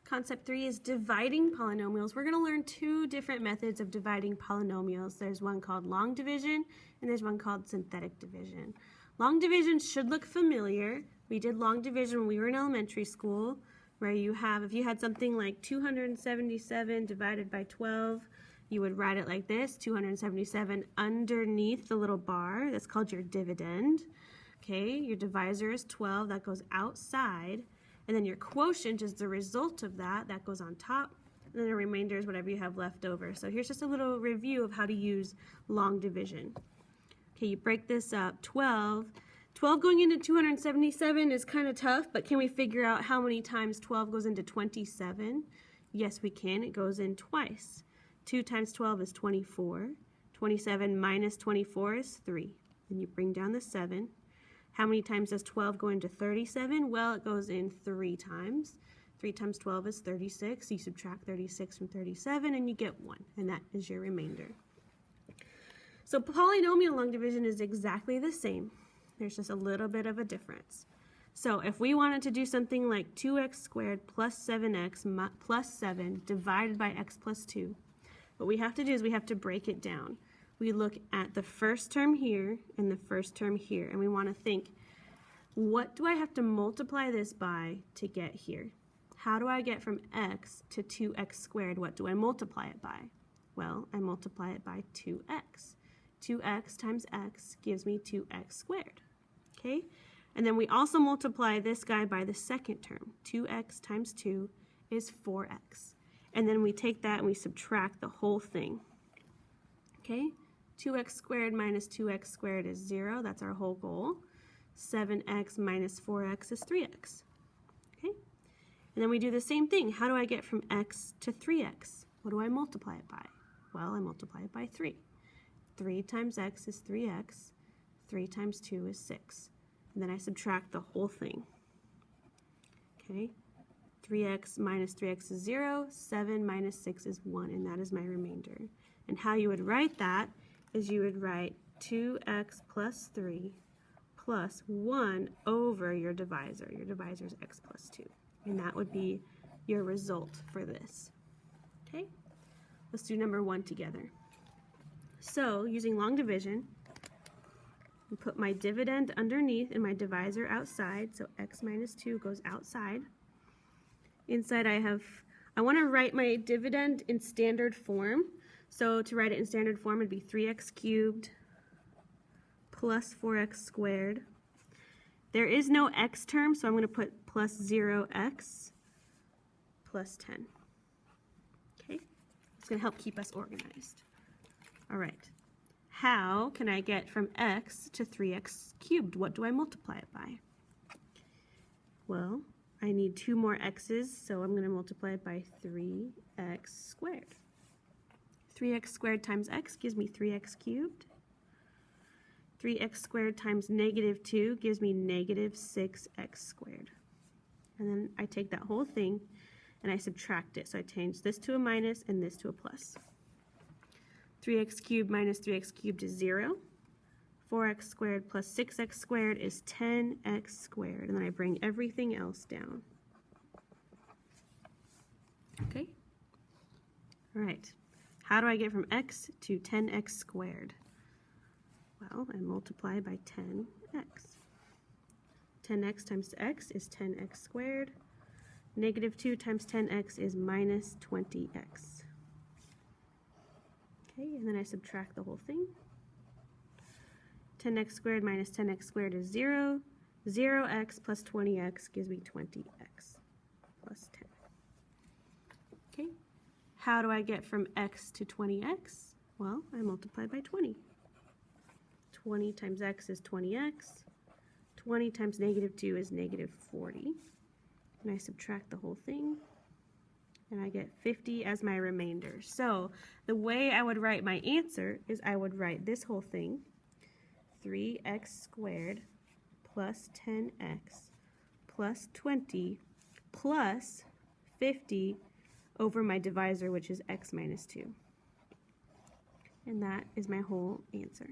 Concept 3 is dividing polynomials. We're going to learn two different methods of dividing polynomials. There's one called long division and there's one called synthetic division. Long division should look familiar. We did long division when we were in elementary school, where you have, if you had something like 277 divided by 12, you would write it like this, 277 underneath the little bar. That's called your dividend. Okay, your divisor is 12, that goes outside. And then your quotient is the result of that. That goes on top. And then the remainder is whatever you have left over. So here's just a little review of how to use long division. Okay, you break this up. 12 going into 277 is kind of tough, but can we figure out how many times 12 goes into 27? Yes, we can. It goes in twice. 2 times 12 is 24. 27 minus 24 is 3. And you bring down the 7. How many times does 12 go into 37? Well, it goes in 3 times. 3 times 12 is 36. You subtract 36 from 37 and you get 1, and that is your remainder. So polynomial long division is exactly the same. There's just a little bit of a difference. So if we wanted to do something like 2x squared plus 7x plus 7 divided by x plus 2, what we have to do is we have to break it down. We look at the first term here and the first term here, and we want to think, what do I have to multiply this by to get here? How do I get from x to 2x squared? What do I multiply it by? Well, I multiply it by 2x. 2x times x gives me 2x squared. Okay? And then we also multiply this guy by the second term. 2x times 2 is 4x. And then we take that and we subtract the whole thing. Okay? 2x squared minus 2x squared is 0. That's our whole goal. 7x minus 4x is 3x. Okay? And then we do the same thing. How do I get from x to 3x? What do I multiply it by? Well, I multiply it by 3. 3 times x is 3x. 3 times 2 is 6. And then I subtract the whole thing. Okay? 3x minus 3x is 0. 7 minus 6 is 1. And that is my remainder. And how you would write that is you would write 2x plus 3 plus 1 over your divisor. Your divisor is x plus 2. And that would be your result for this. Okay? Let's do number 1 together. So, using long division, I put my dividend underneath and my divisor outside. So x minus 2 goes outside. Inside I want to write my dividend in standard form. So to write it in standard form, it'd be 3x cubed plus 4x squared. There is no x term, so I'm going to put plus 0x plus 10. Okay? It's going to help keep us organized. All right. How can I get from x to 3x cubed? What do I multiply it by? Well, I need 2 more x's, so I'm going to multiply it by 3x squared. 3x squared times x gives me 3x cubed. 3x squared times negative 2 gives me negative 6x squared. And then I take that whole thing and I subtract it. So I change this to a minus and this to a plus. 3x cubed minus 3x cubed is 0. 4x squared plus 6x squared is 10x squared. And then I bring everything else down. Okay? All right. How do I get from x to 10x squared? Well, I multiply by 10x. 10x times x is 10x squared. Negative 2 times 10x is minus 20x. Okay, and then I subtract the whole thing. 10x squared minus 10x squared is 0. 0x plus 20x gives me 20x plus 10. Okay. How do I get from x to 20x? Well, I multiply by 20. 20 times x is 20x. 20 times negative 2 is negative 40. And I subtract the whole thing. And I get 50 as my remainder. So the way I would write my answer is I would write this whole thing. 3x squared plus 10x plus 20 plus 50 over my divisor, which is x minus 2. And that is my whole answer.